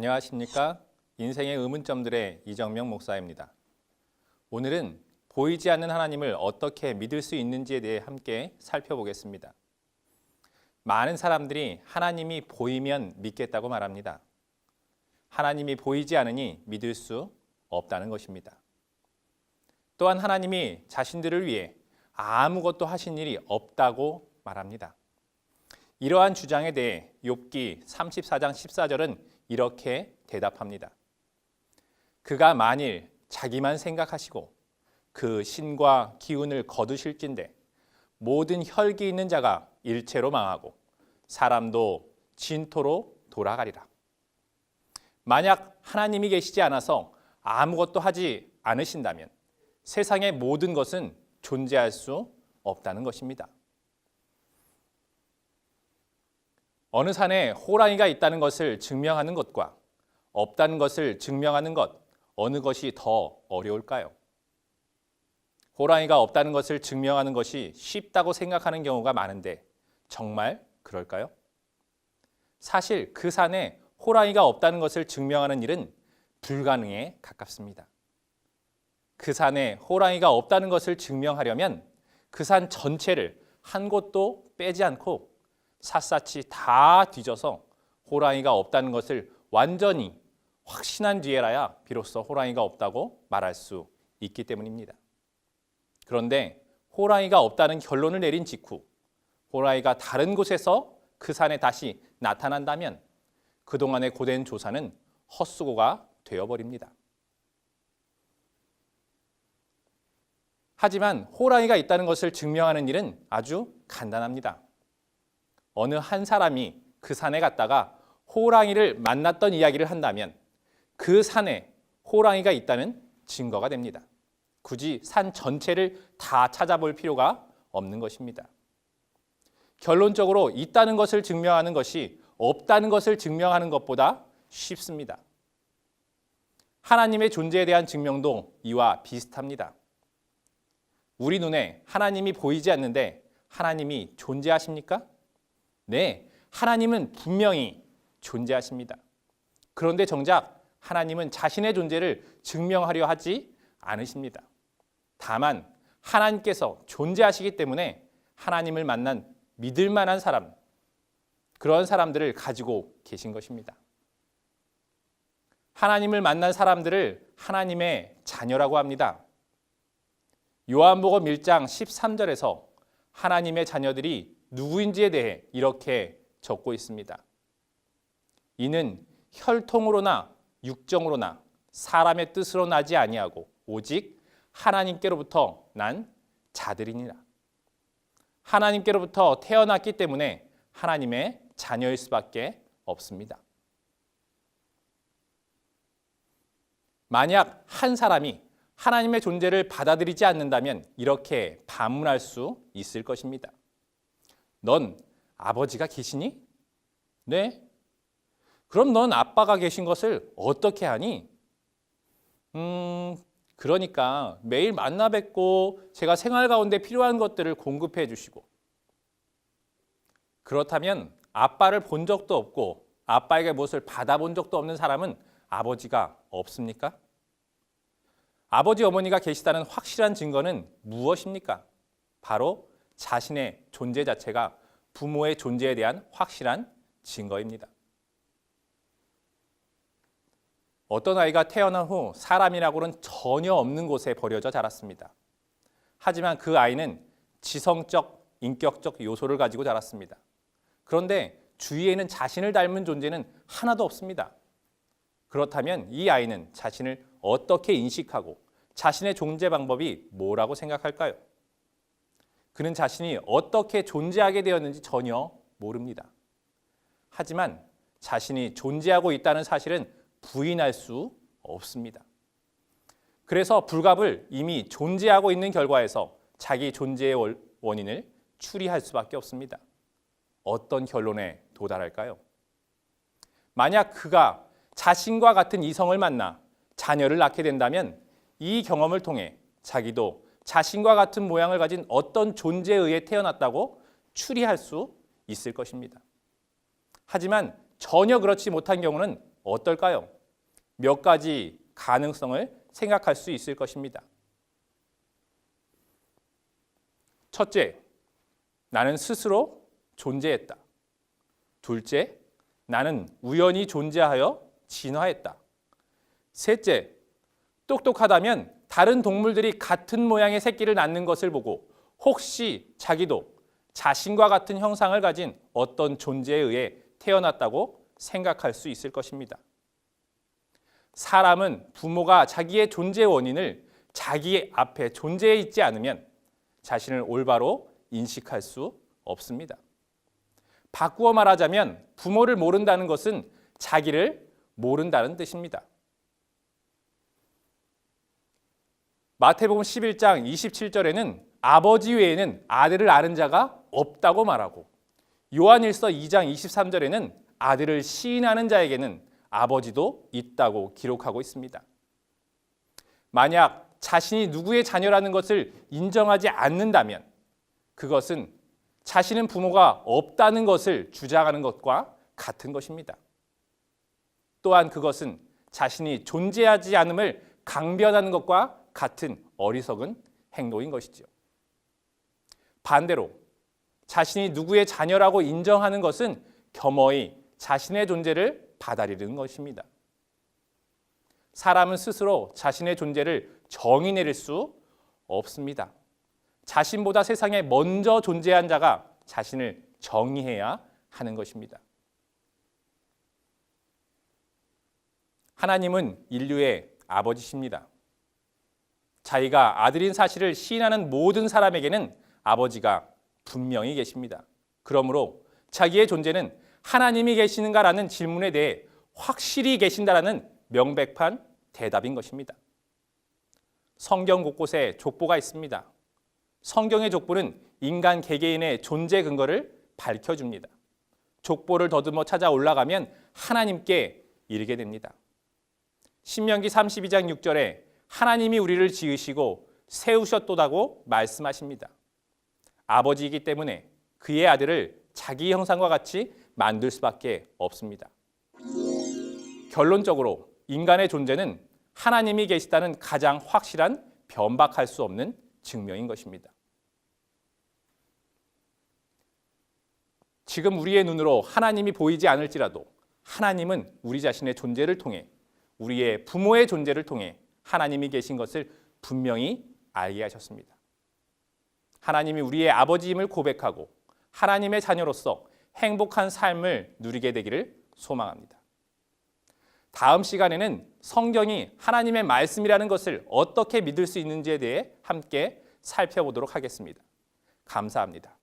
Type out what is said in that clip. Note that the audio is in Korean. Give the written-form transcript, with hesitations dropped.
안녕하십니까? 인생의 의문점들의 이정명 목사입니다. 오늘은 보이지 않는 하나님을 어떻게 믿을 수 있는지에 대해 함께 살펴보겠습니다. 많은 사람들이 하나님이 보이면 믿겠다고 말합니다. 하나님이 보이지 않으니 믿을 수 없다는 것입니다. 또한 하나님이 자신들을 위해 아무것도 하신 일이 없다고 말합니다. 이러한 주장에 대해 욥기 34장 14절은 이렇게 대답합니다. 그가 만일 자기만 생각하시고 그 신과 기운을 거두실진대 모든 혈기 있는 자가 일체로 망하고 사람도 진토로 돌아가리라. 만약 하나님이 계시지 않아서 아무것도 하지 않으신다면 세상의 모든 것은 존재할 수 없다는 것입니다. 어느 산에 호랑이가 있다는 것을 증명하는 것과 없다는 것을 증명하는 것, 어느 것이 더 어려울까요? 호랑이가 없다는 것을 증명하는 것이 쉽다고 생각하는 경우가 많은데 정말 그럴까요? 사실 그 산에 호랑이가 없다는 것을 증명하는 일은 불가능에 가깝습니다. 그 산에 호랑이가 없다는 것을 증명하려면 그 산 전체를 한 곳도 빼지 않고 샅샅이 다 뒤져서 호랑이가 없다는 것을 완전히 확신한 뒤에라야 비로소 호랑이가 없다고 말할 수 있기 때문입니다. 그런데 호랑이가 없다는 결론을 내린 직후 호랑이가 다른 곳에서 그 산에 다시 나타난다면 그동안의 고된 조사는 헛수고가 되어버립니다. 하지만 호랑이가 있다는 것을 증명하는 일은 아주 간단합니다. 어느 한 사람이 그 산에 갔다가 호랑이를 만났던 이야기를 한다면 그 산에 호랑이가 있다는 증거가 됩니다. 굳이 산 전체를 다 찾아볼 필요가 없는 것입니다. 결론적으로 있다는 것을 증명하는 것이 없다는 것을 증명하는 것보다 쉽습니다. 하나님의 존재에 대한 증명도 이와 비슷합니다. 우리 눈에 하나님이 보이지 않는데 하나님이 존재하십니까? 네, 하나님은 분명히 존재하십니다. 그런데 정작 하나님은 자신의 존재를 증명하려 하지 않으십니다. 다만 하나님께서 존재하시기 때문에 하나님을 만난 믿을 만한 사람, 그런 사람들을 가지고 계신 것입니다. 하나님을 만난 사람들을 하나님의 자녀라고 합니다. 요한복음 1장 13절에서 하나님의 자녀들이 누구인지에 대해 이렇게 적고 있습니다. 이는 혈통으로나 육정으로나 사람의 뜻으로 나지 아니하고 오직 하나님께로부터 난 자들이니라. 하나님께로부터 태어났기 때문에 하나님의 자녀일 수밖에 없습니다. 만약 한 사람이 하나님의 존재를 받아들이지 않는다면 이렇게 반문할 수 있을 것입니다. 넌 아버지가 계시니? 네. 그럼 넌 아빠가 계신 것을 어떻게 하니? 그러니까 매일 만나 뵙고 제가 생활 가운데 필요한 것들을 공급해 주시고 그렇다면 아빠를 본 적도 없고 아빠에게 무엇을 받아본 적도 없는 사람은 아버지가 없습니까? 아버지 어머니가 계시다는 확실한 증거는 무엇입니까? 바로 자신의 존재 자체가 부모의 존재에 대한 확실한 증거입니다. 어떤 아이가 태어난 후 사람이라고는 전혀 없는 곳에 버려져 자랐습니다. 하지만 그 아이는 지성적, 인격적 요소를 가지고 자랐습니다. 그런데 주위에는 자신을 닮은 존재는 하나도 없습니다. 그렇다면 이 아이는 자신을 어떻게 인식하고 자신의 존재 방법이 뭐라고 생각할까요? 그는 자신이 어떻게 존재하게 되었는지 전혀 모릅니다. 하지만 자신이 존재하고 있다는 사실은 부인할 수 없습니다. 그래서 불갑을 이미 존재하고 있는 결과에서 자기 존재의 원인을 추리할 수밖에 없습니다. 어떤 결론에 도달할까요? 만약 그가 자신과 같은 이성을 만나 자녀를 낳게 된다면 이 경험을 통해 자기도 자신과 같은 모양을 가진 어떤 존재에 의해 태어났다고 추리할 수 있을 것입니다. 하지만 전혀 그렇지 못한 경우는 어떨까요? 몇 가지 가능성을 생각할 수 있을 것입니다. 첫째, 나는 스스로 존재했다. 둘째, 나는 우연히 존재하여 진화했다. 셋째, 똑똑하다면 다른 동물들이 같은 모양의 새끼를 낳는 것을 보고 혹시 자기도 자신과 같은 형상을 가진 어떤 존재에 의해 태어났다고 생각할 수 있을 것입니다. 사람은 부모가 자기의 존재 원인을 자기 앞에 존재해 있지 않으면 자신을 올바로 인식할 수 없습니다. 바꾸어 말하자면 부모를 모른다는 것은 자기를 모른다는 뜻입니다. 마태복음 11장 27절에는 아버지 외에는 아들을 아는 자가 없다고 말하고, 요한일서 2장 23절에는 아들을 시인하는 자에게는 아버지도 있다고 기록하고 있습니다. 만약 자신이 누구의 자녀라는 것을 인정하지 않는다면 그것은 자신은 부모가 없다는 것을 주장하는 것과 같은 것입니다. 또한 그것은 자신이 존재하지 않음을 강변하는 것과 같은 어리석은 행동인 것이죠. 반대로 자신이 누구의 자녀라고 인정하는 것은 겸허히 자신의 존재를 받아들이는 것입니다. 사람은 스스로 자신의 존재를 정의 내릴 수 없습니다. 자신보다 세상에 먼저 존재한 자가 자신을 정의해야 하는 것입니다. 하나님은 인류의 아버지십니다. 자기가 아들인 사실을 시인하는 모든 사람에게는 아버지가 분명히 계십니다. 그러므로 자기의 존재는 하나님이 계시는가라는 질문에 대해 확실히 계신다라는 명백한 대답인 것입니다. 성경 곳곳에 족보가 있습니다. 성경의 족보는 인간 개개인의 존재 근거를 밝혀줍니다. 족보를 더듬어 찾아 올라가면 하나님께 이르게 됩니다. 신명기 32장 6절에 하나님이 우리를 지으시고 세우셨도다고 말씀하십니다. 아버지이기 때문에 그의 아들을 자기 형상과 같이 만들 수밖에 없습니다. 결론적으로 인간의 존재는 하나님이 계시다는 가장 확실한 변박할 수 없는 증명인 것입니다. 지금 우리의 눈으로 하나님이 보이지 않을지라도 하나님은 우리 자신의 존재를 통해, 우리의 부모의 존재를 통해 하나님이 계신 것을 분명히 알게 하셨습니다. 하나님이 우리의 아버지임을 고백하고 하나님의 자녀로서 행복한 삶을 누리게 되기를 소망합니다. 다음 시간에는 성경이 하나님의 말씀이라는 것을 어떻게 믿을 수 있는지에 대해 함께 살펴보도록 하겠습니다. 감사합니다.